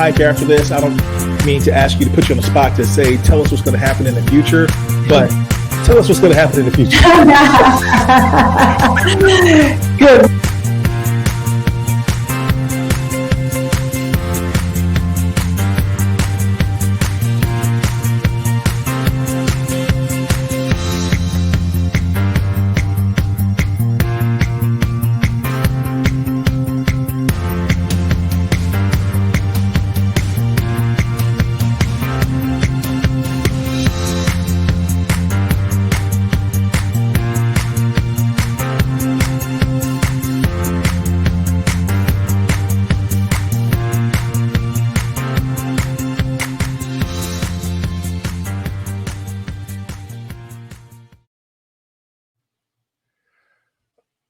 hike after this. I don't mean to ask you to put you on the spot to say, tell us what's going to happen in the future, but tell us what's going to happen in the future. Good.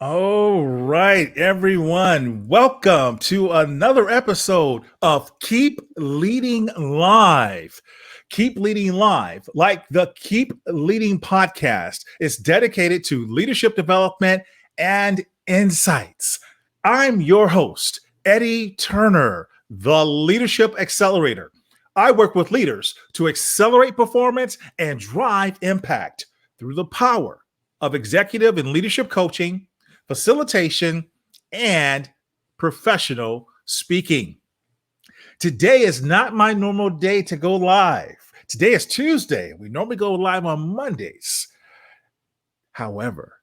All right, everyone. Welcome to another episode of Keep Leading Live. Keep Leading Live, like the Keep Leading podcast, is dedicated to leadership development and insights. I'm your host, Eddie Turner, the Leadership Accelerator. I work with leaders to accelerate performance and drive impact through the power of executive and leadership coaching, facilitation, and professional speaking. Today is not my normal day to go live. Today is Tuesday. We normally go live on Mondays. However,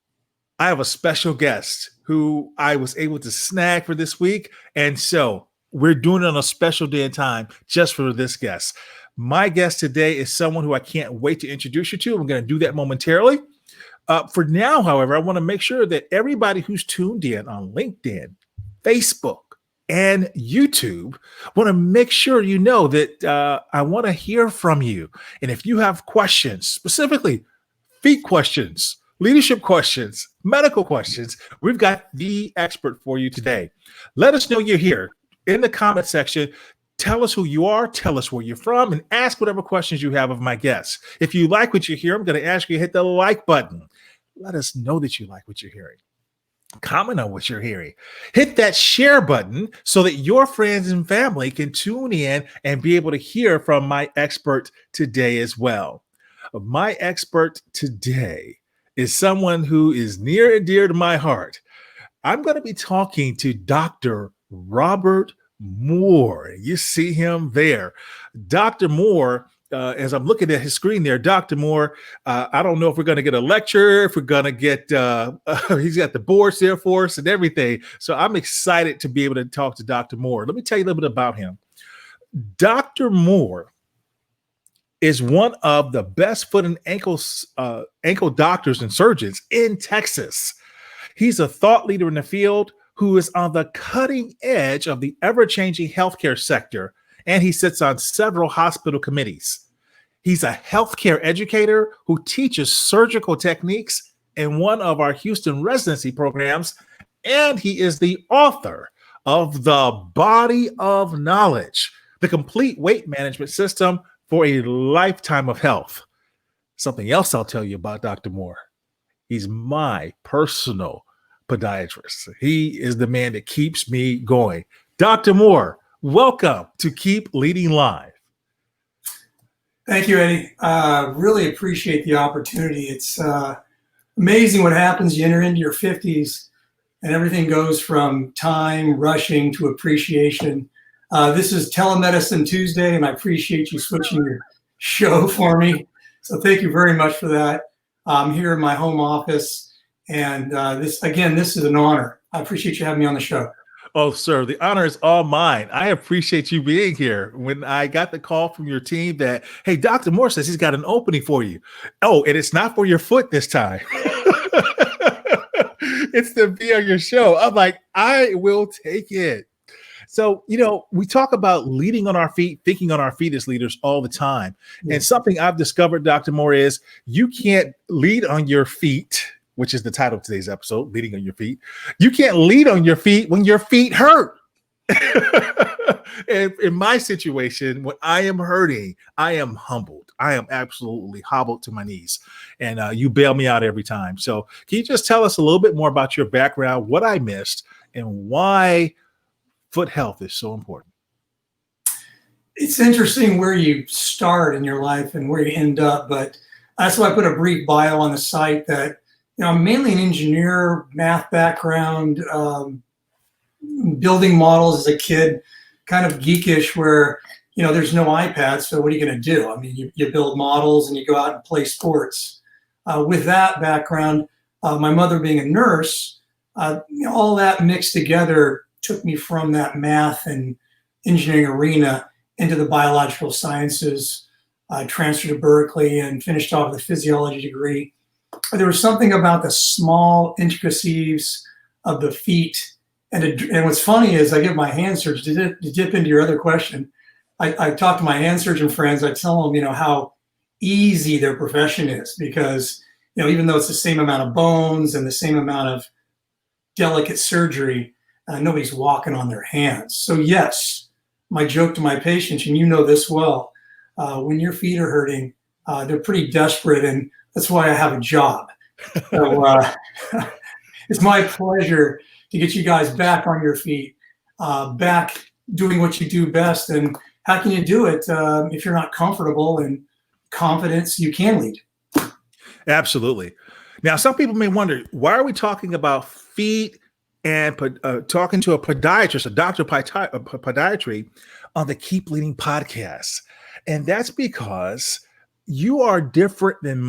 I have a special guest who I was able to snag for this week. And so we're doing it on a special day and time just for this guest. My guest today is someone who I can't wait to introduce you to. I'm going to do that momentarily. For now, however, I want to make sure that everybody who's tuned in on LinkedIn, Facebook, and YouTube want to make sure you know that I want to hear from you. And if you have questions, specifically feet questions, leadership questions, medical questions, we've got the expert for you today. Let us know you're here in the comment section. Tell us who you are, tell us where you're from, and ask whatever questions you have of my guests. If you like what you hear, I'm going to ask you to hit the like button. Let us know that you like what you're hearing. Comment on what you're hearing. Hit that share button so that your friends and family can tune in and be able to hear from my expert today as well. My expert today is someone who is near and dear to my heart. I'm going to be talking to Dr. Robert Moore. You see him there. Dr. Moore, as I'm looking at his screen there, Dr. Moore, I don't know if we're going to get a lecture, if we're going to get, he's got the boards there for us and everything. So I'm excited to be able to talk to Dr. Moore. Let me tell you a little bit about him. Dr. Moore is one of the best foot and ankle doctors and surgeons in Texas. He's a thought leader in the field who is on the cutting edge of the ever-changing healthcare sector, and he sits on several hospital committees. He's a healthcare educator who teaches surgical techniques in one of our Houston residency programs, and he is the author of The Body of Knowledge, the complete weight management system for a lifetime of health. Something else I'll tell you about Dr. Moore. He's my personal podiatrist. He is the man that keeps me going. Dr. Moore, welcome to Keep Leading Live. Thank you, Eddie. Really appreciate the opportunity. It's amazing what happens. You enter into your 50s and everything goes from time rushing to appreciation. This is Telemedicine Tuesday, and I appreciate you switching your show for me. So thank you very much for that. I'm here in my home office. And this is an honor. I appreciate you having me on the show. Oh, sir, the honor is all mine. I appreciate you being here. When I got the call from your team that, hey, Dr. Moore says he's got an opening for you. Oh, and it's not for your foot this time. It's to be on your show. I'm like, I will take it. So, we talk about leading on our feet, thinking on our feet as leaders all the time. Yes. And something I've discovered, Dr. Moore, is you can't lead on your feet, which is the title of today's episode, Leading on Your Feet. You can't lead on your feet when your feet hurt. And in my situation, when I am hurting, I am humbled. I am absolutely hobbled to my knees. And you bail me out every time. So can you just tell us a little bit more about your background, what I missed, and why foot health is so important? it's interesting where you start in your life and where you end up, but that's why I put a brief bio on the site that, I'm mainly an engineer, math background, building models as a kid, kind of geekish where, there's no iPad, so what are you going to do? I mean, you build models and you go out and play sports. With that background, my mother being a nurse, all that mixed together took me from that math and engineering arena into the biological sciences. I transferred to Berkeley and finished off with a physiology degree. But there was something about the small intricacies of the feet. And what's funny is I give my hand surgeon, to dip into your other question, I talk to my hand surgeon friends, I tell them, how easy their profession is because, even though it's the same amount of bones and the same amount of delicate surgery, nobody's walking on their hands. So yes, my joke to my patients, and you know this well, when your feet are hurting, they're pretty desperate, and that's why I have a job. So it's my pleasure to get you guys back on your feet, back doing what you do best. And how can you do it if you're not comfortable and confidence? You can lead. Absolutely. Now, some people may wonder, why are we talking about feet and talking to a podiatrist, a doctor of podiatry on the Keep Leading podcast? And that's because you are different than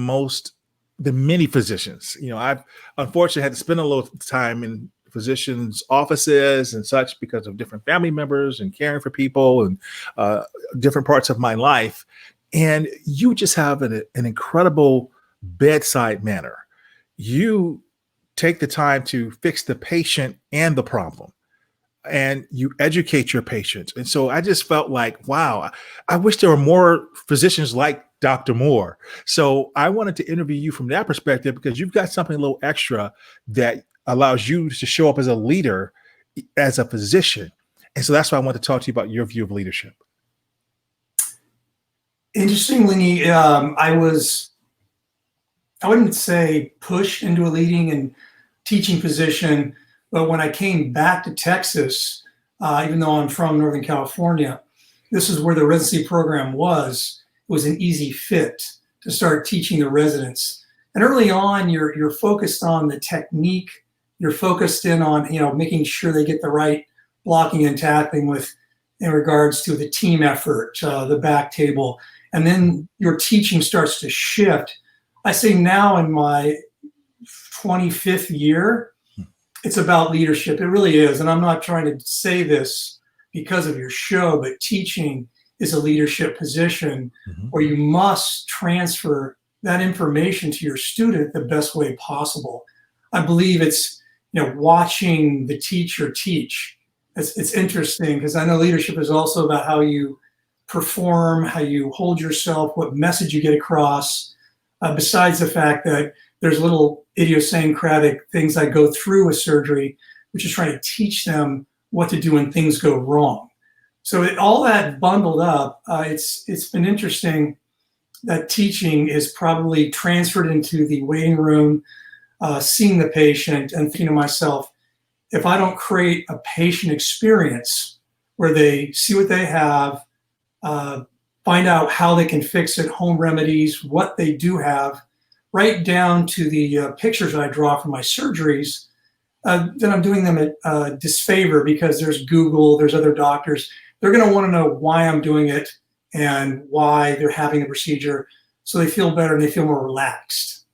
many physicians. I've unfortunately had to spend a little time in physicians' offices and such because of different family members and caring for people and different parts of my life. And you just have an incredible bedside manner. You take the time to fix the patient and the problem, and you educate your patients. And so I just felt like, wow, I wish there were more physicians like Dr. Moore. So I wanted to interview you from that perspective because you've got something a little extra that allows you to show up as a leader, as a physician. And so that's why I want to talk to you about your view of leadership. Interestingly, I wouldn't say pushed into a leading and teaching position, but when I came back to Texas, even though I'm from Northern California, this is where the residency program was. It was an easy fit to start teaching the residents. And early on, you're focused on the technique. You're focused in on making sure they get the right blocking and tackling in regards to the team effort, the back table, and then your teaching starts to shift. I say now in my 25th year, it's about leadership. It really is. And I'm not trying to say this because of your show, but teaching is a leadership position where you must transfer that information to your student the best way possible. I believe it's, watching the teacher teach. It's interesting because I know leadership is also about how you perform, how you hold yourself, what message you get across, besides the fact that there's little idiosyncratic things I go through with surgery, which is trying to teach them what to do when things go wrong. So all that bundled up, it's been interesting that teaching is probably transferred into the waiting room, seeing the patient and thinking to myself, if I don't create a patient experience where they see what they have, find out how they can fix it, home remedies, what they do have, right down to the pictures that I draw from my surgeries, then I'm doing them a disfavor because there's Google, there's other doctors. They're going to want to know why I'm doing it and why they're having the procedure so they feel better and they feel more relaxed.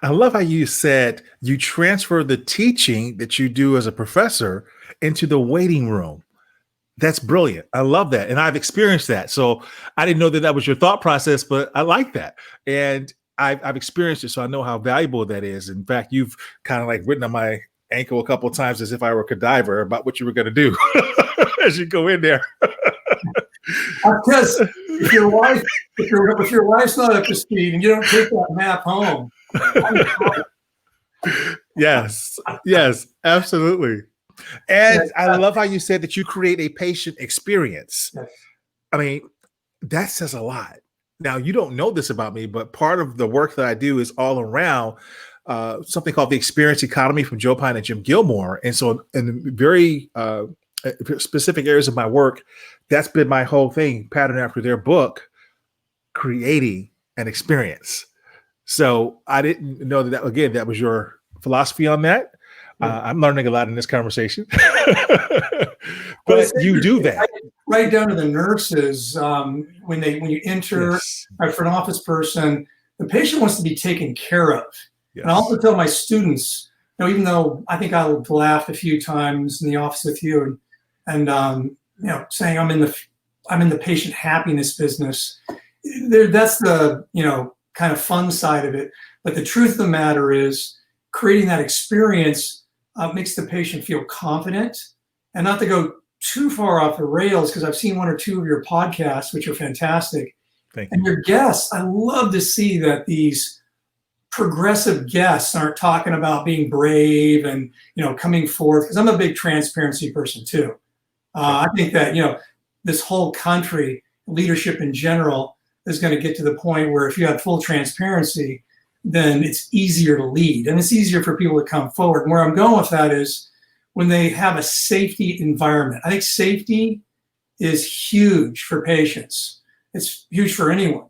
I love how you said you transfer the teaching that you do as a professor into the waiting room. That's brilliant. I love that. And I've experienced that. So I didn't know that was your thought process, but I like that. And I've experienced it. So I know how valuable that is. In fact, you've kind of like written on my ankle a couple of times as if I were a cadaver about what you were going to do as you go in there. Because if your wife's not up to speed and you don't take that map home. Yes, absolutely. And I love how you said that you create a patient experience. Yes. I mean, that says a lot. Now, you don't know this about me, but part of the work that I do is all around something called the experience economy from Joe Pine and Jim Gilmore. And so, in very specific areas of my work, that's been my whole thing, pattern after their book, creating an experience. So I didn't know again, that was your philosophy on that. I'm learning a lot in this conversation. But you do that. Right down to the nurses. When you enter, Yes. for an office person, the patient wants to be taken care of. Yes. And I also tell my students, even though I think I laughed a few times in the office with you, and saying I'm in the patient happiness business. That's the kind of fun side of it. But the truth of the matter is, creating that experience makes the patient feel confident, and not to go too far off the rails, because I've seen one or two of your podcasts, which are fantastic. Thank you. And your guests, I love to see that these progressive guests aren't talking about being brave and coming forth, because I'm a big transparency person too. I think that this whole country, leadership in general, is going to get to the point where if you have full transparency, then it's easier to lead, and it's easier for people to come forward. And where I'm going with that is when they have a safety environment. I think safety is huge for patients. It's huge for anyone.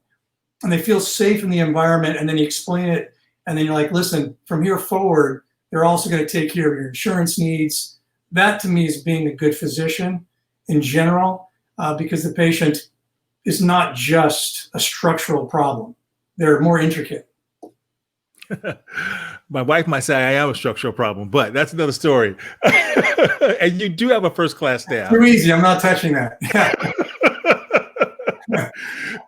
And they feel safe in the environment, and then you explain it, and then you're like, listen, from here forward, they're also going to take care of your insurance needs. That to me is being a good physician in general, because the patient is not just a structural problem. They're more intricate. My wife might say I am a structural problem, but that's another story. And you do have a first-class staff. Too easy. I'm not touching that.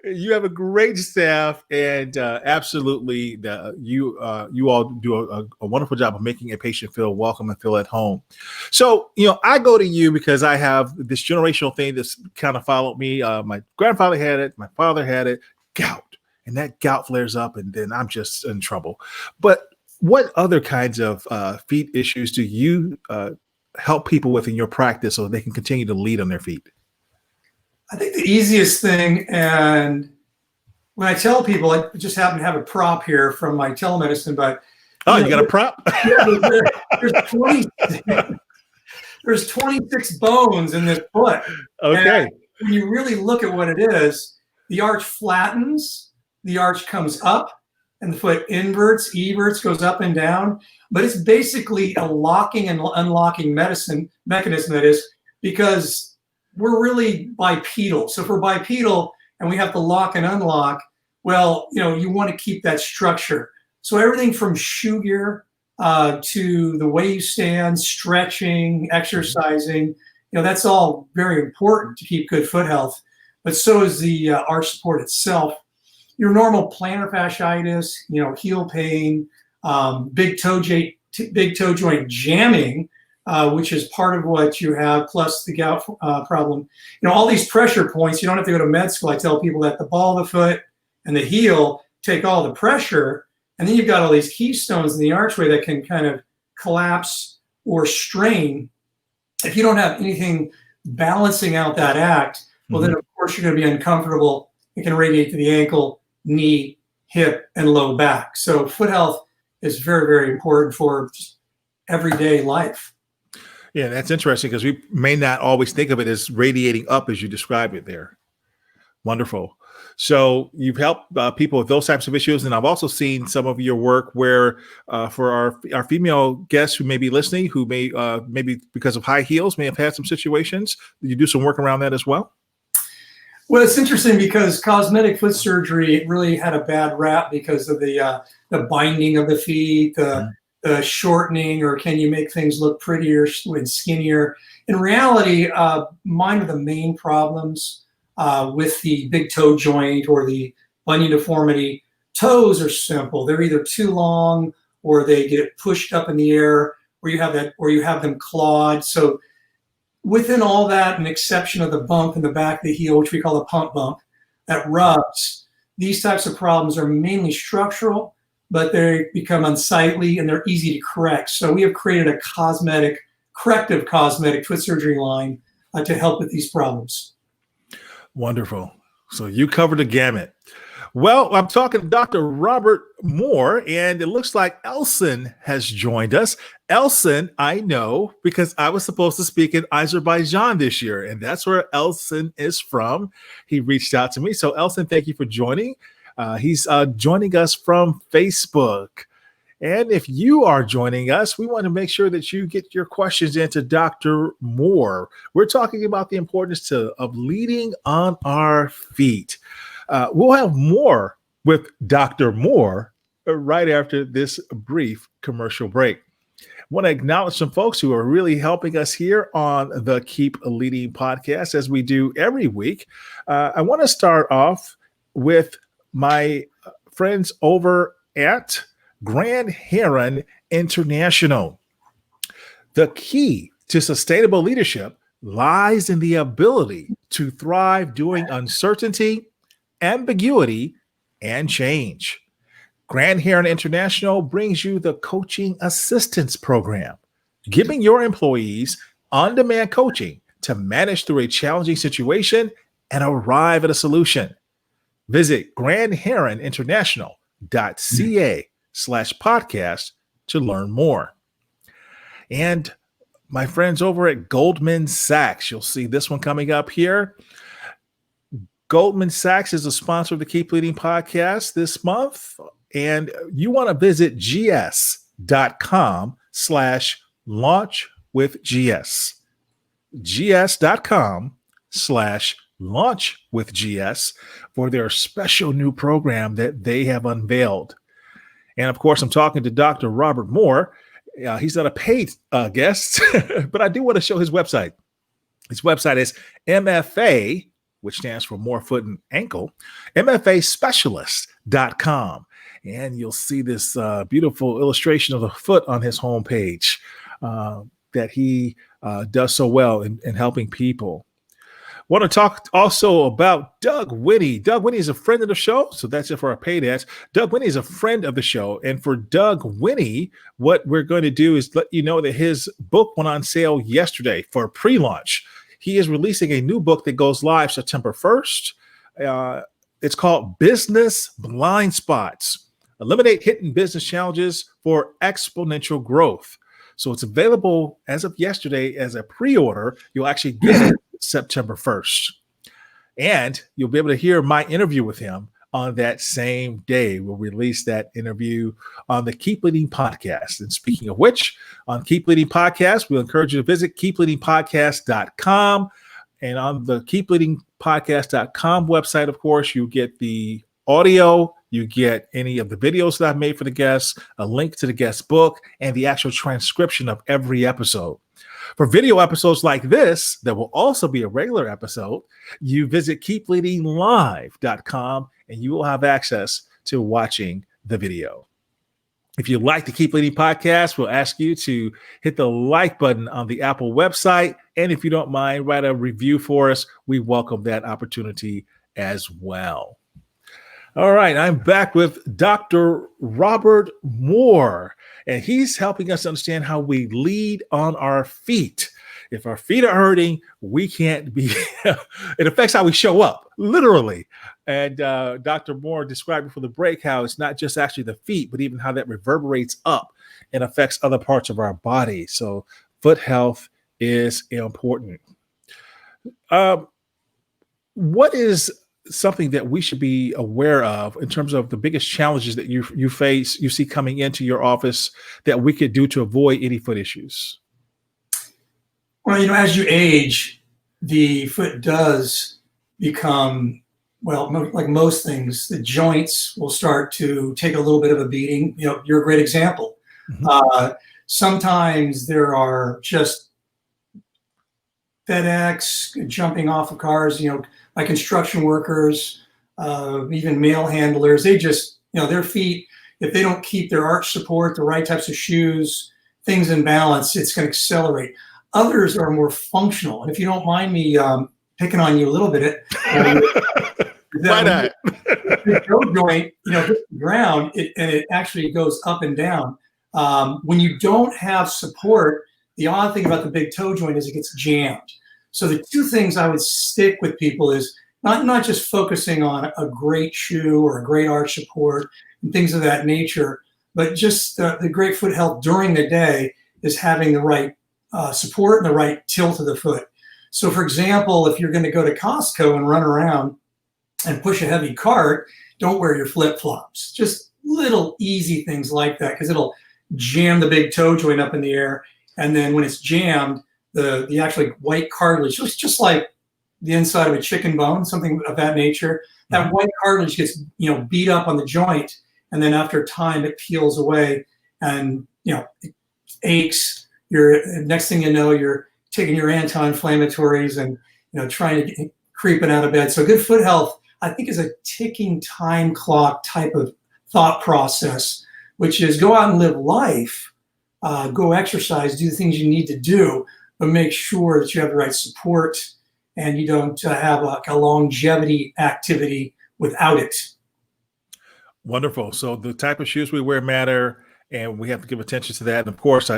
You have a great staff, and absolutely, you all do a wonderful job of making a patient feel welcome and feel at home. So, I go to you because I have this generational thing that's kind of followed me. My grandfather had it, my father had it, gout. And that gout flares up, and then I'm just in trouble. But what other kinds of feet issues do you help people with in your practice so they can continue to lead on their feet? I think the easiest thing, and when I tell people, I just happen to have a prop here from my telemedicine, but you got a prop? There's 26 bones in this foot. Okay. And when you really look at what it is, the arch flattens. The arch comes up, and the foot inverts, everts, goes up and down. But it's basically a locking and unlocking mechanism, that is, because we're really bipedal. So if we're bipedal and we have to lock and unlock, well, you want to keep that structure. So everything from shoe gear to the way you stand, stretching, exercising, that's all very important to keep good foot health. But so is the arch support itself. Your normal plantar fasciitis, heel pain, big toe joint jamming, which is part of what you have, plus the gout problem. All these pressure points, you don't have to go to med school. I tell people that the ball of the foot and the heel take all the pressure, and then you've got all these keystones in the archway that can kind of collapse or strain. If you don't have anything balancing out that act, well, then of course you're going to be uncomfortable. It can radiate to the ankle, knee, hip, and low back. So foot health is very, very important for just everyday life. Yeah, that's interesting because we may not always think of it as radiating up as you describe it there. Wonderful. So you've helped people with those types of issues. And I've also seen some of your work where for our female guests who may be listening, who may maybe because of high heels may have had some situations. You do some work around that as well? Well, it's interesting because cosmetic foot surgery really had a bad rap because of the binding of the feet, the shortening, or can you make things look prettier and skinnier? In reality, mine are the main problems with the big toe joint or the bunion deformity. Toes are simple. They're either too long or they get pushed up in the air, or you have them clawed. So within all that, an exception of the bump in the back of the heel, which we call the pump bump, that rubs, these types of problems are mainly structural, but they become unsightly and they're easy to correct. So we have created a corrective cosmetic foot surgery line to help with these problems. Wonderful. So you covered the gamut. Well, I'm talking to Dr. Robert Moore, and it looks like Elson has joined us. Elson, I know because I was supposed to speak in Azerbaijan this year, and that's where Elson is from. He reached out to me. So, Elson, thank you for joining. He's joining us from Facebook. And if you are joining us, we want to make sure that you get your questions into Dr. Moore. We're talking about the importance of leading on our feet. We'll have more with Dr. Moore right after this brief commercial break. I want to acknowledge some folks who are really helping us here on the Keep Leading podcast, as we do every week. I want to start off with my friends over at Grand Heron International. The key to sustainable leadership lies in the ability to thrive during uncertainty, ambiguity, and change. Grand Heron International brings you the Coaching Assistance Program, giving your employees on-demand coaching to manage through a challenging situation and arrive at a solution. Visit grandheroninternational.ca/podcast to learn more. And my friends over at Goldman Sachs, you'll see this one coming up here. Goldman Sachs is a sponsor of the Keep Leading podcast this month, and you want to visit gs.com/launchwithgs. gs.com/launchwithgs for their special new program that they have unveiled. And of course, I'm talking to Dr. Robert Moore. He's not a paid guest, but I do want to show his website. His website is MFA, which stands for more foot and ankle, mfaspecialist.com. And you'll see this beautiful illustration of the foot on his homepage that he does so well in helping people. Want to talk also about Doug Whitney. Doug Whitney is a friend of the show, so that's it for our paid ads. Doug Whitney is a friend of the show, and for Doug Whitney, what we're going to do is let you know that his book went on sale yesterday for pre-launch. He is releasing a new book that goes live September 1st. It's called Business Blind Spots: Eliminate Hidden Business Challenges for Exponential Growth. So it's available as of yesterday as a pre-order. You'll actually get it September 1st. And you'll be able to hear my interview with him on that same day. We'll release that interview on the Keep Leading podcast. And speaking of which, on Keep Leading Podcast, we'll encourage you to visit keepleadingpodcast.com. And on the keepleadingpodcast.com website, of course, you get the audio, you get any of the videos that I've made for the guests, a link to the guest book, and the actual transcription of every episode. For video episodes like this, that will also be a regular episode, you visit keepleadinglive.com and you will have access to watching the video. If you like the Keep Leading podcast, we'll ask you to hit the like button on the Apple website. And if you don't mind, write a review for us. We welcome that opportunity as well. All right, I'm back with Dr. Robert Moore, and he's helping us understand how we lead on our feet. If our feet are hurting, we can't be, it affects how we show up, literally. And Dr. Moore described before the break how it's not just actually the feet, but even how that reverberates up and affects other parts of our body. So foot health is important. What is something that we should be aware of in terms of the biggest challenges that you see coming into your office that we could do to avoid any foot issues? Well, as you age, the foot does become, well, like most things, the joints will start to take a little bit of a beating. You're a great example. Mm-hmm. Sometimes there are just FedEx jumping off of cars, like construction workers, even mail handlers. They just, their feet, if they don't keep their arch support, the right types of shoes, things in balance, it's going to accelerate. Others are more functional. And if you don't mind me picking on you a little bit, why not? The toe joint, hits the ground, and it actually goes up and down. When you don't have support, the odd thing about the big toe joint is it gets jammed. So the two things I would stick with people is not just focusing on a great shoe or a great arch support and things of that nature, but just the great foot health during the day is having the right support and the right tilt of the foot. So for example, if you're going to go to Costco and run around and push a heavy cart, don't wear your flip-flops. Just little easy things like that, because it'll jam the big toe joint up in the air. And then when it's jammed, the actually white cartilage looks just like the inside of a chicken bone, something of that nature. That white cartilage gets, beat up on the joint, and then after time it peels away, and it aches. Next thing you know, you're taking your anti-inflammatories and trying to get creeping out of bed. So good foot health, I think, is a ticking time clock type of thought process, which is go out and live life, go exercise, do the things you need to do, but make sure that you have the right support and you don't have a longevity activity without it. Wonderful. So the type of shoes we wear matter, and we have to give attention to that. And of course,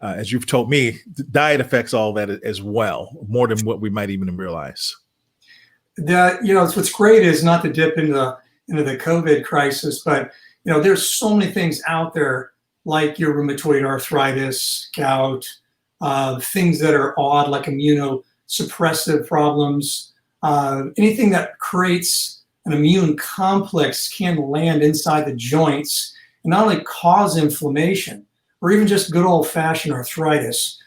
as you've told me, diet affects all that as well, more than what we might even realize. What's great is not to dip into the COVID crisis, but there's so many things out there like your rheumatoid arthritis, gout, things that are odd like immunosuppressive problems. Anything that creates an immune complex can land inside the joints and not only cause inflammation, or even just good old-fashioned arthritis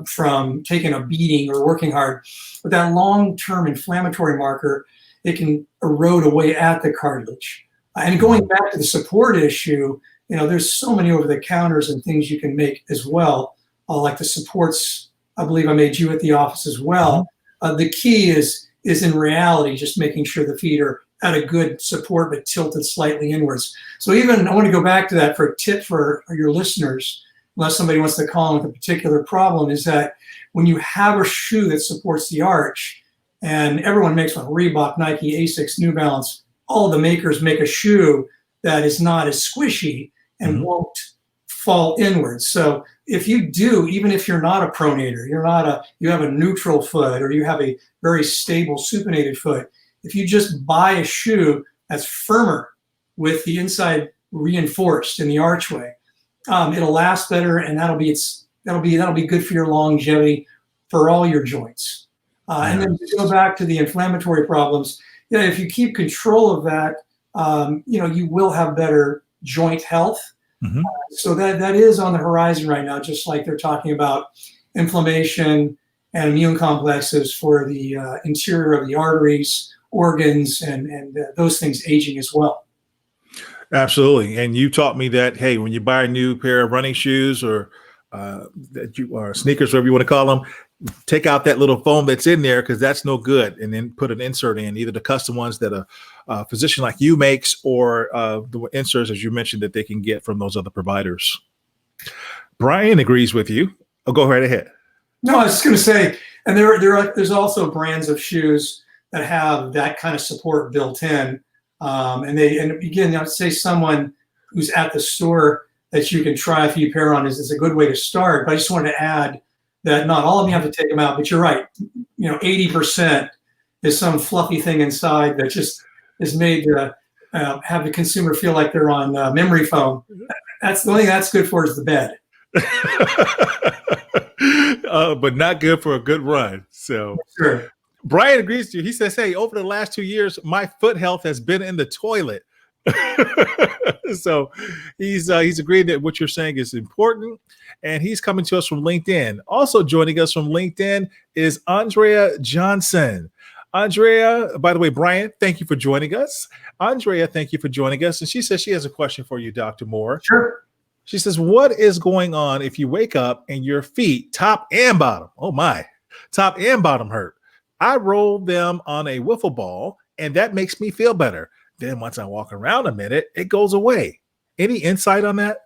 from taking a beating or working hard. But that long-term inflammatory marker, it can erode away at the cartilage. And going back to the support issue, there's so many over-the-counters and things you can make as well, like the supports. I believe I made you at the office as well. The key is in reality just making sure the feet are at a good support but tilted slightly inwards. So even I want to go back to that for a tip for your listeners, unless somebody wants to call in with a particular problem, is that when you have a shoe that supports the arch, and everyone makes one, Reebok, Nike, Asics, New Balance, all the makers make a shoe that is not as squishy and won't fall inwards. So if you do, even if you're not a pronator, you have a neutral foot, or you have a very stable supinated foot, if you just buy a shoe that's firmer with the inside reinforced in the archway, it'll last better, and that'll be good for your longevity for all your joints. And then to go back to the inflammatory problems, if you keep control of that, you will have better joint health. So that is on the horizon right now, just like they're talking about inflammation and immune complexes for the interior of the arteries, organs, and those things aging as well. Absolutely. And you taught me that, hey, when you buy a new pair of running shoes or sneakers, whatever you want to call them, take out that little foam that's in there, because that's no good, and then put an insert in, either the custom ones that a physician like you makes, or the inserts, as you mentioned, that they can get from those other providers. Brian agrees with you. Oh, go right ahead. No, I was just going to say, and there's also brands of shoes that have that kind of support built in. And again, I'd say someone who's at the store that you can try a few pair on is a good way to start. But I just wanted to add that not all of them have to take them out, but you're right. 80% is some fluffy thing inside that just is made to have the consumer feel like they're on memory foam. That's the only thing that's good for is the bed. But not good for a good run. So sure. Brian agrees with you. He says, hey, over the last 2 years, my foot health has been in the toilet. So he's agreed that what you're saying is important, and he's coming to us from LinkedIn. Also joining us from LinkedIn is Andrea Johnson. Andrea, by the way, Brian, thank you for joining us. Andrea, thank you for joining us. And she says she has a question for you, Dr. Moore. Sure. She says, what is going on if you wake up and your feet, top and bottom, top and bottom hurt? I roll them on a wiffle ball, and that makes me feel better. Then once I walk around a minute, it goes away. Any insight on that?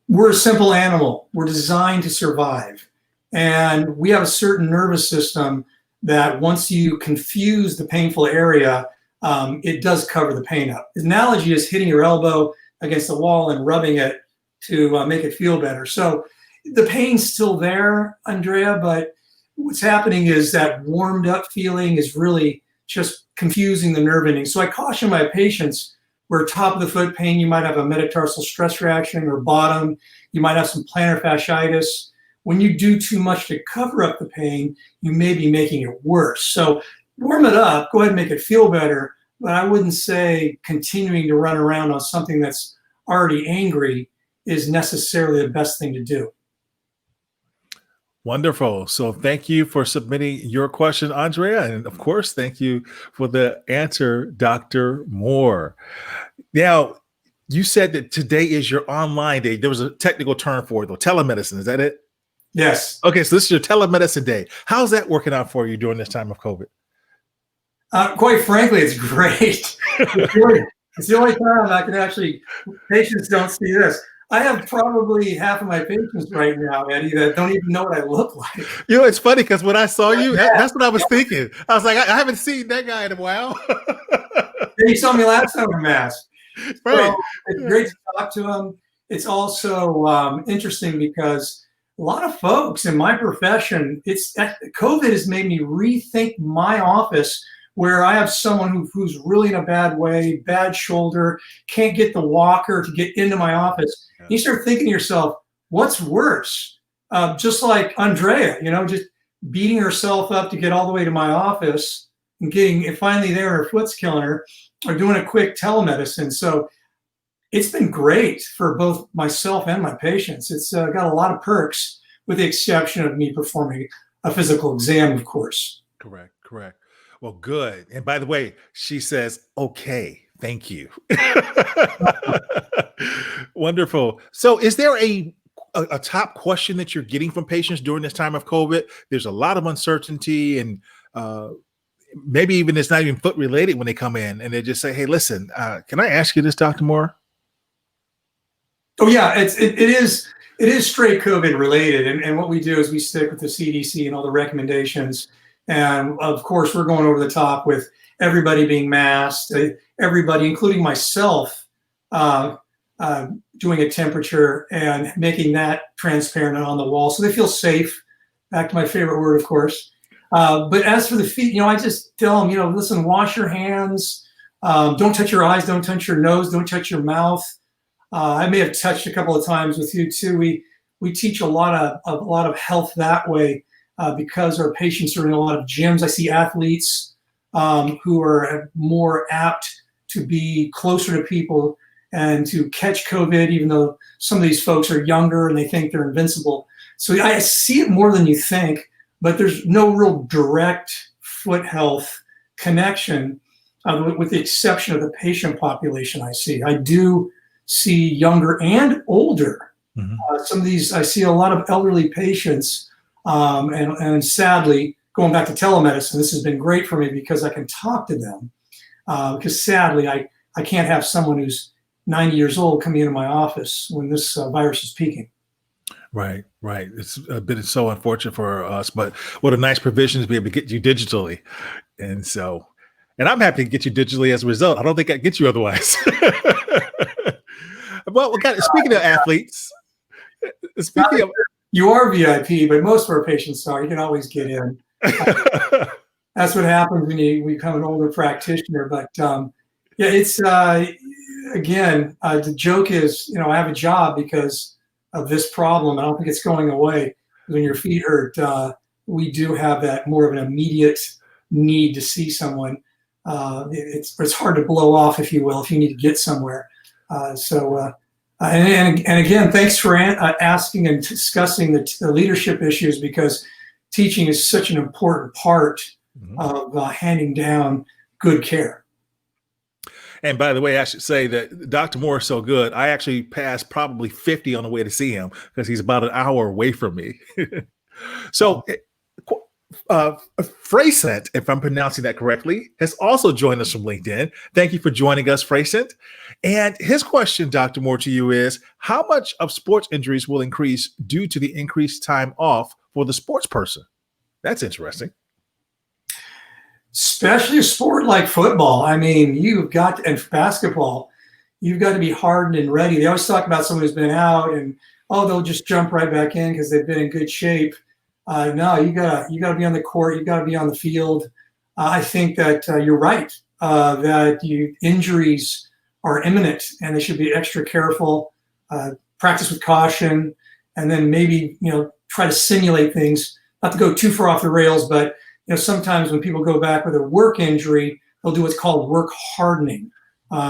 We're a simple animal. We're designed to survive. And we have a certain nervous system that once you confuse the painful area, it does cover the pain up. The analogy is hitting your elbow against the wall and rubbing it to make it feel better. So the pain's still there, Andrea, but what's happening is that warmed up feeling is really just confusing the nerve endings. So I caution my patients where top of the foot pain, you might have a metatarsal stress reaction, or bottom, you might have some plantar fasciitis. When you do too much to cover up the pain, you may be making it worse. So warm it up, go ahead and make it feel better, but I wouldn't say continuing to run around on something that's already angry is necessarily the best thing to do. Wonderful. So thank you for submitting your question, Andrea. And of course, thank you for the answer, Dr. Moore. Now, you said that today is your online day. There was a technical term for it, though. Telemedicine. Is that it? Yes. Okay. So this is your telemedicine day. How's that working out for you during this time of COVID? Quite frankly, it's great. It's the only time I can actually, patients don't see this. I have probably half of my patients right now, Eddie, that don't even know what I look like. You know, it's funny because when I saw you, that's what I was thinking. I was like, I haven't seen that guy in a while. You saw me last time with mask. Right. So it's great to talk to them. It's also interesting because a lot of folks in my profession, COVID has made me rethink my office, where I have someone who's really in a bad way, bad shoulder, can't get the walker to get into my office. Yeah. You start thinking to yourself, what's worse? Just like Andrea, just beating herself up to get all the way to my office and getting finally there, her foot's killing her, or doing a quick telemedicine. So it's been great for both myself and my patients. It's got a lot of perks, with the exception of me performing a physical exam, of course. Correct. Well, good. And by the way, she says, okay, thank you. Wonderful. So is there a top question that you're getting from patients during this time of COVID? There's a lot of uncertainty, and maybe even it's not even foot related when they come in and they just say, hey, listen, can I ask you this, Dr. Moore? Oh yeah, it is straight COVID related. And what we do is we stick with the CDC and all the recommendations. And of course, we're going over the top with everybody being masked, everybody, including myself, doing a temperature and making that transparent on the wall so they feel safe. Back to my favorite word, of course. But as for the feet, I just tell them, listen, wash your hands. Don't touch your eyes. Don't touch your nose. Don't touch your mouth. I may have touched a couple of times with you too. We teach a lot of health that way. Because our patients are in a lot of gyms. I see athletes who are more apt to be closer to people and to catch COVID, even though some of these folks are younger and they think they're invincible. So I see it more than you think, but there's no real direct foot health connection, with the exception of the patient population I see. I do see younger and older. Mm-hmm. Some of these, I see a lot of elderly patients. And sadly, going back to telemedicine, this has been great for me because I can talk to them. Because sadly, I can't have someone who's 90 years old coming into my office when this virus is peaking. Right. It's been so unfortunate for us, but what a nice provision to be able to get you digitally. And I'm happy to get you digitally as a result. I don't think I'd get you otherwise. Well, speaking of athletes, you are VIP, but most of our patients are. You can always get in. That's what happens when you become an older practitioner. But it's again, the joke is, I have a job because of this problem. I don't think it's going away. When your feet hurt, we do have that more of an immediate need to see someone. It's hard to blow off, if you will, if you need to get somewhere. And again, thanks for asking and discussing the leadership issues, because teaching is such an important part of handing down good care. And by the way, I should say that Dr. Moore is so good. I actually passed probably 50 on the way to see him because he's about an hour away from me. So Fracent, if I'm pronouncing that correctly, has also joined us from LinkedIn. Thank you for joining us, Fracent. And his question, Dr. Moore, to you is, how much of sports injuries will increase due to the increased time off for the sports person? That's interesting. Especially a sport like football. I mean, and basketball, you've got to be hardened and ready. They always talk about someone who's been out and, they'll just jump right back in because they've been in good shape. No, you gotta be on the court. You gotta be on the field. I think that you're right. That injuries are imminent, and they should be extra careful. Practice with caution, and then maybe try to simulate things. Not to go too far off the rails, but sometimes when people go back with a work injury, they'll do what's called work hardening.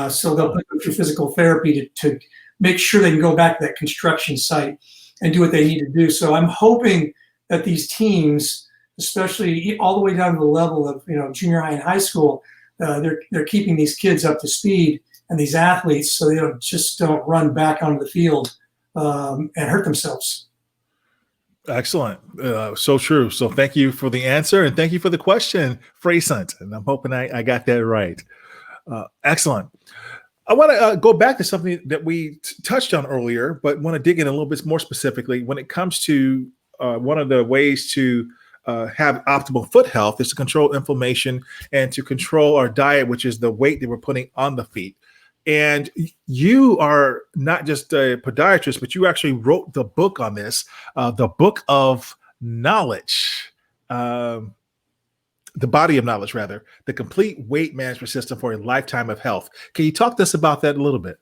So they'll put them through physical therapy to make sure they can go back to that construction site and do what they need to do. So I'm hoping that these teams, especially all the way down to the level of junior high and high school, they're keeping these kids up to speed and these athletes, so they don't run back onto the field and hurt themselves. Excellent. So true. So thank you for the answer, and thank you for the question, Fraysant. And I'm hoping I got that right. Excellent. I want to go back to something that we touched on earlier, but want to dig in a little bit more specifically when it comes to one of the ways to have optimal foot health is to control inflammation and to control our diet, which is the weight that we're putting on the feet. And you are not just a podiatrist, but you actually wrote the book on this, the book of knowledge, the body of knowledge, rather, the complete weight management system for a lifetime of health. Can you talk to us about that a little bit?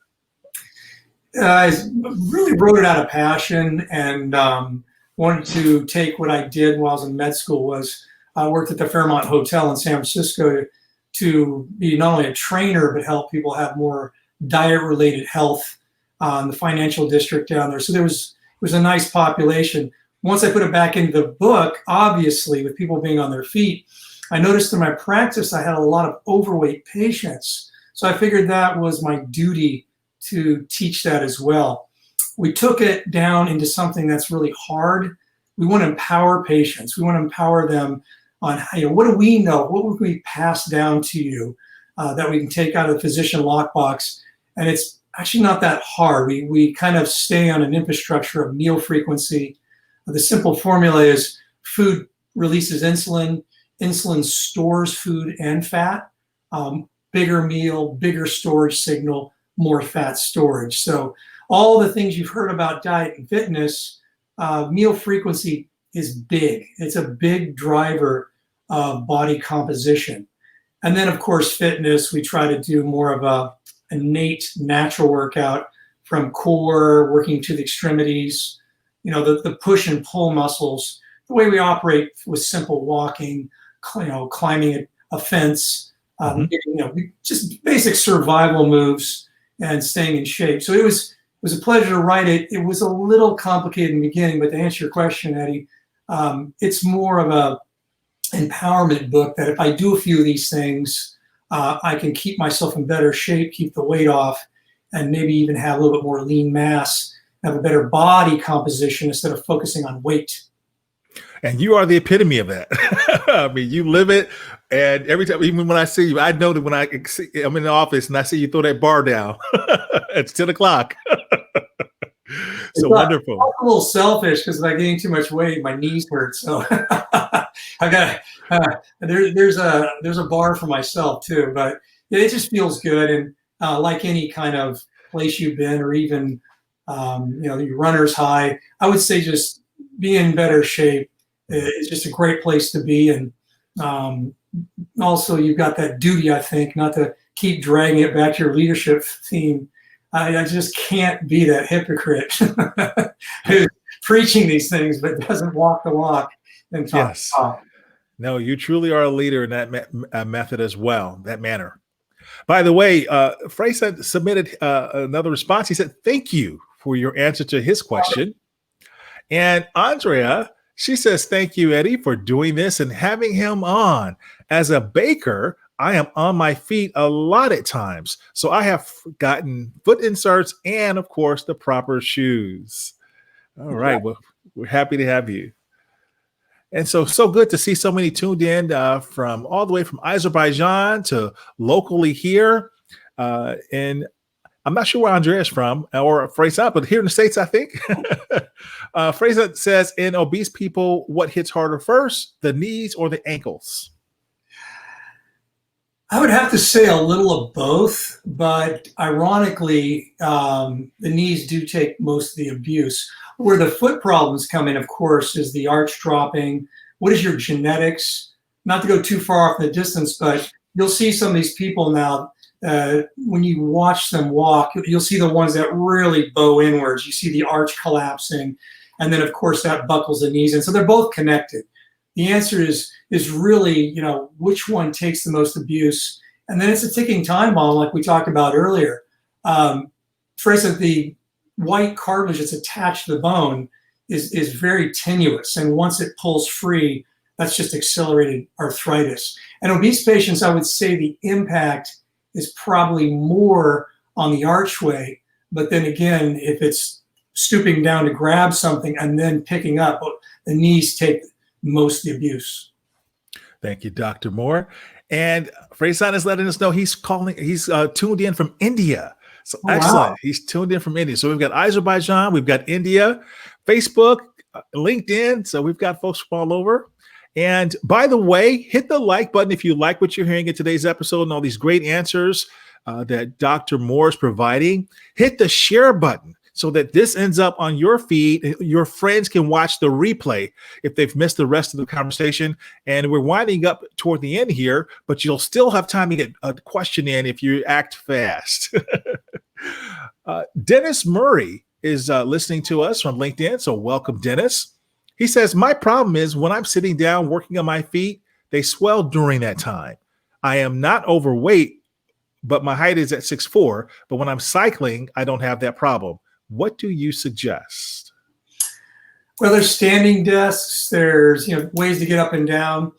I really wrote it out of passion and wanted to take what I did while I was in med school. I worked at the Fairmont Hotel in San Francisco to be not only a trainer, but help people have more diet-related health in the financial district down there. So it was a nice population. Once I put it back into the book, obviously, with people being on their feet, I noticed in my practice I had a lot of overweight patients. So I figured that was my duty to teach that as well. We took it down into something that's really hard. We want to empower patients. We want to empower them on what do we know? What would we pass down to you that we can take out of the physician lockbox? And it's actually not that hard. We kind of stay on an infrastructure of meal frequency. The simple formula is food releases insulin. Insulin stores food and fat. Bigger meal, bigger storage signal, more fat storage. So all the things you've heard about diet and fitness, meal frequency is big. It's a big driver of body composition. And then, of course, fitness, we try to do more of a innate natural workout from core, working to the extremities, the push and pull muscles, the way we operate with simple walking, climbing a fence, just basic survival moves and staying in shape. So it was a pleasure to write it. It was a little complicated in the beginning, but to answer your question, Eddie, it's more of a empowerment book that if I do a few of these things, I can keep myself in better shape, keep the weight off, and maybe even have a little bit more lean mass, have a better body composition instead of focusing on weight. And you are the epitome of that. I mean, you live it. And every time, even when I see you, I know that when I'm in the office and I see you throw that bar down, it's 10 o'clock. So wonderful. I'm a little selfish because if I gain too much weight, my knees hurt. So I got there's a bar for myself too. But it just feels good, and like any kind of place you've been, or even your runner's high, I would say just be in better shape is just a great place to be. And also you've got that duty, I think, not to keep dragging it back to your leadership theme. I just can't be that hypocrite who's preaching these things but doesn't walk the walk and talk. Yes. No, you truly are a leader in that method as well, that manner. By the way, Frey submitted another response. He said, thank you for your answer to his question. And Andrea, she says, thank you, Eddie, for doing this and having him on. As a baker, I am on my feet a lot at times. So I have gotten foot inserts and, of course, the proper shoes. All right. Well, we're happy to have you. And so good to see so many tuned in from all the way from Azerbaijan to locally here. And I'm not sure where Andrea is from or Fraser, but here in the States, I think. Fraser says, in obese people, what hits harder first, the knees or the ankles? I would have to say a little of both, but ironically, the knees do take most of the abuse. Where the foot problems come in, of course, is the arch dropping. What is your genetics? Not to go too far off in the distance, but you'll see some of these people now, when you watch them walk, you'll see the ones that really bow inwards. You see the arch collapsing, and then, of course, that buckles the knees in. So they're both connected. The answer is really, which one takes the most abuse, and then it's a ticking time bomb, like we talked about earlier. For instance, the white cartilage that's attached to the bone is very tenuous, and once it pulls free, that's just accelerated arthritis. And obese patients, I would say the impact is probably more on the archway, but then again, if it's stooping down to grab something and then picking up, the knees take most of the abuse. Thank you, Dr. Moore. And Freysan is letting us know he's tuned in from India. So excellent. Wow. He's tuned in from India. So we've got Azerbaijan, we've got India, Facebook, LinkedIn. So we've got folks from all over. And by the way, hit the like button if you like what you're hearing in today's episode and all these great answers that Dr. Moore is providing. Hit the share button so that this ends up on your feed. Your friends can watch the replay if they've missed the rest of the conversation. And we're winding up toward the end here, but you'll still have time to get a question in if you act fast. Dennis Murray is listening to us from LinkedIn. So welcome, Dennis. He says, my problem is when I'm sitting down working on my feet, they swell during that time. I am not overweight, but my height is at 6'4". But when I'm cycling, I don't have that problem. What do you suggest? Well, there's standing desks. There's ways to get up and down.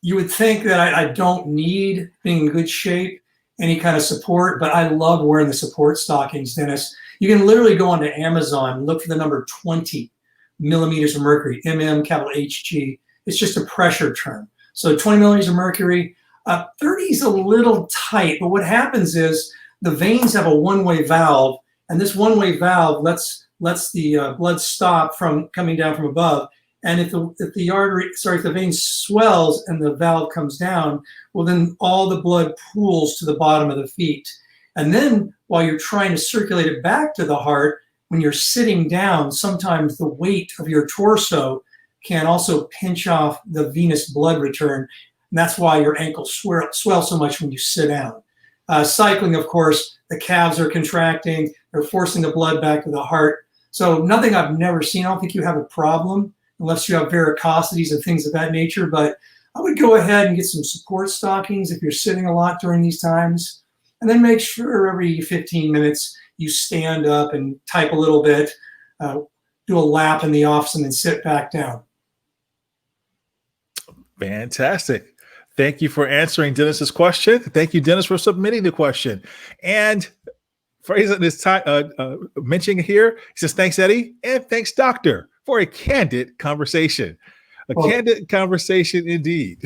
You would think that I don't need, being in good shape, any kind of support, but I love wearing the support stockings, Dennis. You can literally go onto Amazon, look for the number 20 millimeters of mercury, capital HG. It's just a pressure term. So 20 millimeters of mercury. 30 is a little tight, but what happens is the veins have a one-way valve, and this one-way valve lets the blood stop from coming down from above. And if the vein swells and the valve comes down, well, then all the blood pools to the bottom of the feet. And then while you're trying to circulate it back to the heart, when you're sitting down, sometimes the weight of your torso can also pinch off the venous blood return. And that's why your ankles swell so much when you sit down. Cycling, of course, the calves are contracting. They're forcing the blood back to the heart. So nothing I've never seen. I don't think you have a problem unless you have varicosities and things of that nature. But I would go ahead and get some support stockings if you're sitting a lot during these times. And then make sure every 15 minutes you stand up and type a little bit, do a lap in the office, and then sit back down. Fantastic. Thank you for answering Dennis's question. Thank you, Dennis, for submitting the question. And Fraser is mentioning here, he says, thanks, Eddie, and thanks, Doctor, for a candid conversation. Candid conversation indeed.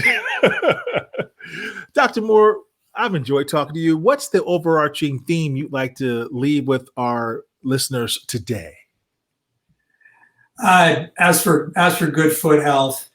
Dr. Moore, I've enjoyed talking to you. What's the overarching theme you'd like to leave with our listeners today? As for good foot health,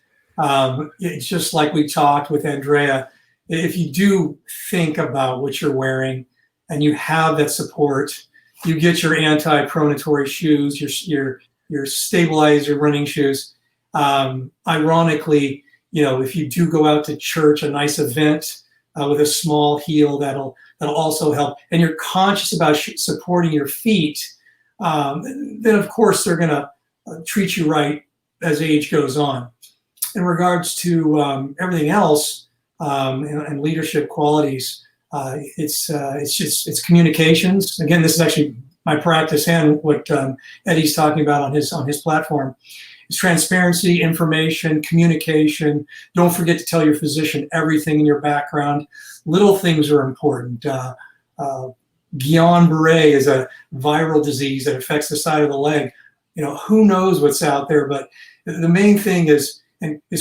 it's just like we talked with Andrea. If you do think about what you're wearing and you have that support, you get your anti-pronatory shoes, your stabilizer running shoes. Ironically, if you do go out to church, a nice event with a small heel, that'll also help. And you're conscious about supporting your feet, then of course they're going to treat you right as age goes on. In regards to everything else and leadership qualities, it's communications. Again, this is actually my practice and what Eddie's talking about on his platform. It's transparency, information, communication. Don't forget to tell your physician everything in your background. Little things are important. Guillain-Barré is a viral disease that affects the side of the leg. Who knows what's out there, but the main thing is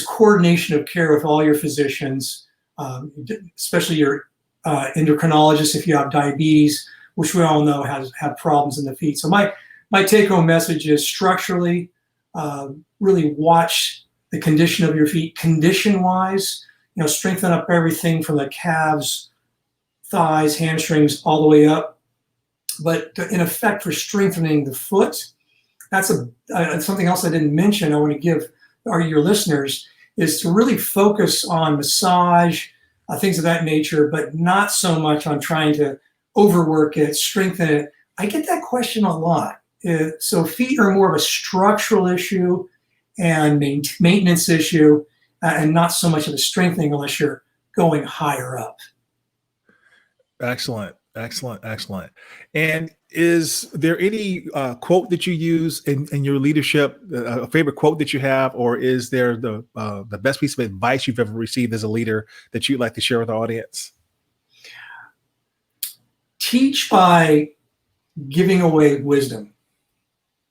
coordination of care with all your physicians, especially your endocrinologist if you have diabetes, which we all know have problems in the feet. So my take-home message is structurally, really watch the condition of your feet. Condition-wise, strengthen up everything from the calves, thighs, hamstrings, all the way up. But in effect, for strengthening the foot, that's something else I didn't mention. I want to give your listeners is to really focus on massage, things of that nature, but not so much on trying to overwork it, strengthen it. I get that question a lot. So feet are more of a structural issue and maintenance issue, and not so much of a strengthening unless you're going higher up. Excellent. And is there any quote that you use in your leadership, a favorite quote that you have, or is there the best piece of advice you've ever received as a leader that you'd like to share with the audience? Teach by giving away wisdom.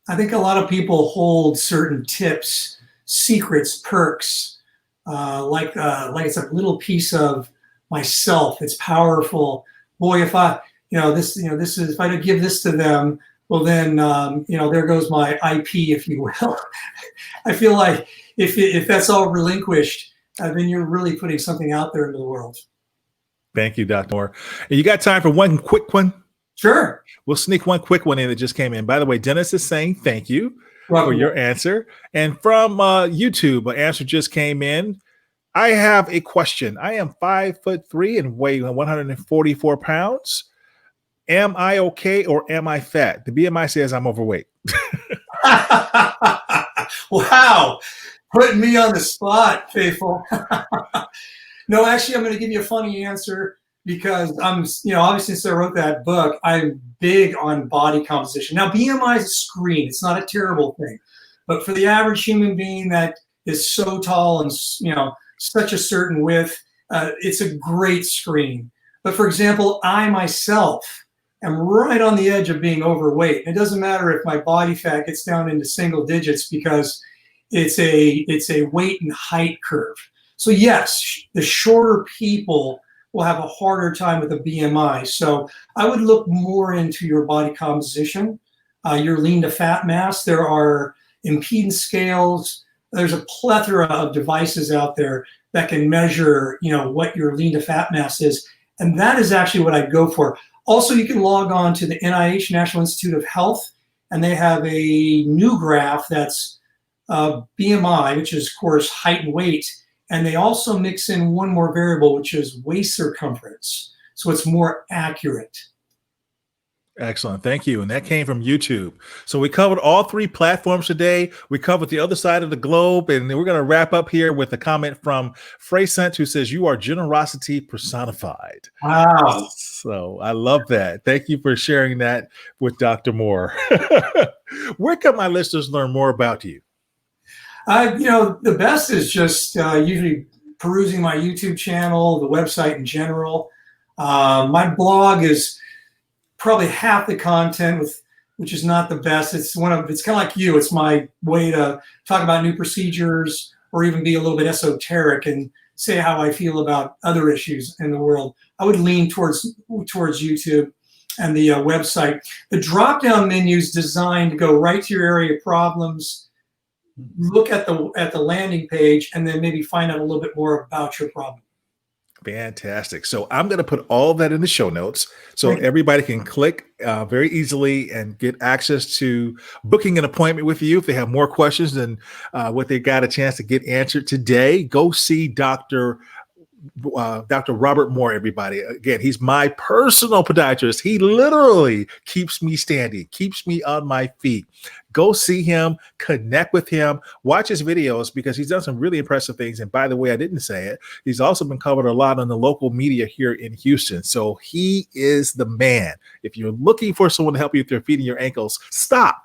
I think a lot of people hold certain tips, secrets, perks, like it's a little piece of myself. It's powerful. Boy, if I, this is, if I don't give this to them, well then, there goes my IP, if you will. I feel like if that's all relinquished, then you're really putting something out there into the world. Thank you, Dr. Moore. And you got time for one quick one? Sure. We'll sneak one quick one in that just came in. By the way, Dennis is saying thank you for your answer. And from YouTube, an answer just came in. I have a question. I am 5'3" and weigh 144 pounds. Am I okay or am I fat? The BMI says I'm overweight. Wow. Putting me on the spot, Faithful. No, actually, I'm going to give you a funny answer because I'm, obviously since I wrote that book, I'm big on body composition. Now, BMI is a screen. It's not a terrible thing. But for the average human being that is so tall and, such a certain width, it's a great screen. But for example, I myself am right on the edge of being overweight. It doesn't matter if my body fat gets down into single digits because it's a weight and height curve. So yes, the shorter people will have a harder time with a BMI. So I would look more into your body composition, your lean to fat mass. There are impedance scales. There's a plethora of devices out there that can measure, what your lean to fat mass is. And that is actually what I'd go for. Also, you can log on to the NIH, National Institute of Health, and they have a new graph that's BMI, which is, of course, height and weight. And they also mix in one more variable, which is waist circumference. So it's more accurate. Excellent. Thank you. And that came from YouTube. So we covered all three platforms today. We covered the other side of the globe. And we're going to wrap up here with a comment from Freycent, who says, "You are generosity personified." Wow. So I love that. Thank you for sharing that with Dr. Moore. Where can my listeners learn more about you? The best is just usually perusing my YouTube channel, the website in general. My blog is probably half the content, which is not the best. It's kind of like you. It's my way to talk about new procedures or even be a little bit esoteric and say how I feel about other issues in the world. I would lean towards YouTube and the website. The drop-down menu is designed to go right to your area of problems, look at the landing page, and then maybe find out a little bit more about your problem. Fantastic. So I'm going to put all of that in the show notes so everybody can click very easily and get access to booking an appointment with you if they have more questions than what they got a chance to get answered today. Go see Dr. Robert Moore, everybody. Again, he's my personal podiatrist. He literally keeps me standing, keeps me on my feet. Go see him, connect with him, watch his videos because he's done some really impressive things. And by the way, I didn't say it. He's also been covered a lot on the local media here in Houston. So he is the man. If you're looking for someone to help you with your feet and your ankles, stop.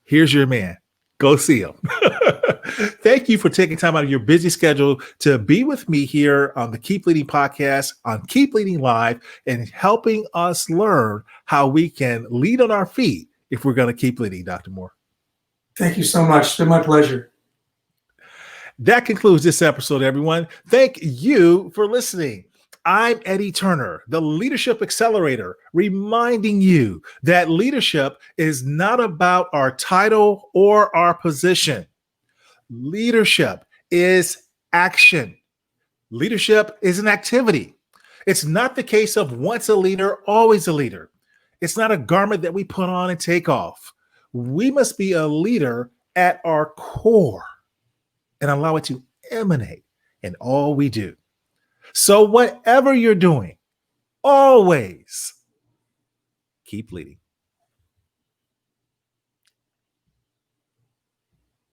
Here's your man. Go see him. Thank you for taking time out of your busy schedule to be with me here on the Keep Leading podcast, on Keep Leading Live, and helping us learn how we can lead on our feet if we're going to keep leading, Dr. Moore. Thank you so much. It's been my pleasure. That concludes this episode, everyone. Thank you for listening. I'm Eddie Turner, the Leadership Accelerator, reminding you that leadership is not about our title or our position. Leadership is action. Leadership is an activity. It's not the case of once a leader, always a leader. It's not a garment that we put on and take off. We must be a leader at our core and allow it to emanate in all we do. So, whatever you're doing, always keep leading.